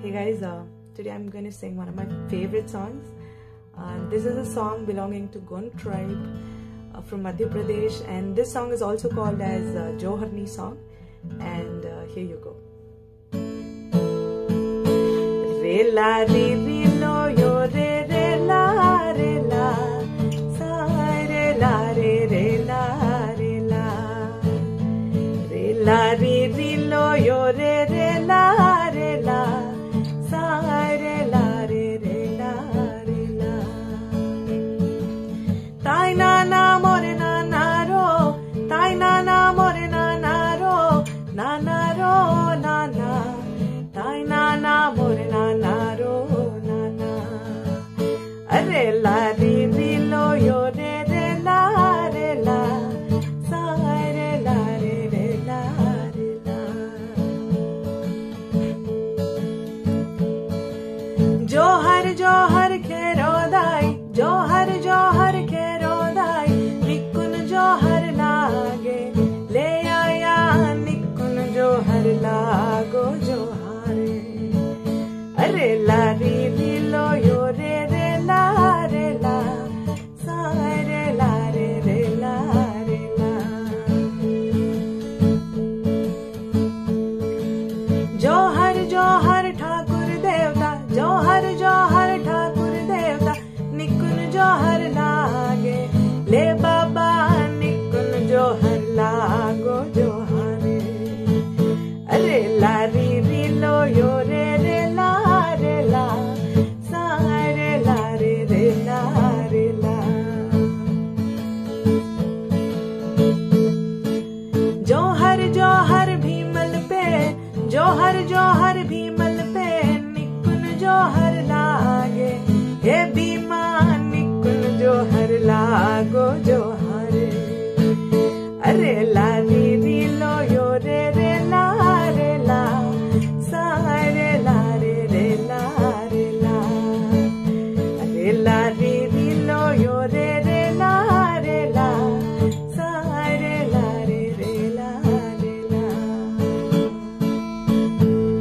Hey guys, today I'm going to sing one of my favorite songs. This is a song belonging to Gond tribe from Madhya Pradesh, and this song is also called as Joharni song. And here you go. Re la re re lo yo re re la sa re la re re la re la re re lo yo re re la sa re la re re la tai na na more na na ro tai na na more na na ro na na ro na na tai na na more na na ro na na are la re re lo yo re re la sa re la re re la जोहर जोहर खेरो दाई जोहर जोहर खेरो दाई निकुन जोहर लागे ले आया निकुन जोहर लागो जोहारे अरे ला री री लो यो रे रे ला सा रे ला रे रे ला जोहर जोहर ठाकुर देवता जोहर जोहर ठाकुर देवता निकुन जोहर लागे ले बाबा निकुन जोहर लागो जोहारे अरे ला री री लो यो रे रे ला सा रे ला रे रे ला जोहर जोहर भीमल पे जोहर जोहर भीमल पे जोहर लागे हे भीमा निकुन जोहर लागो जोहारे अरे ला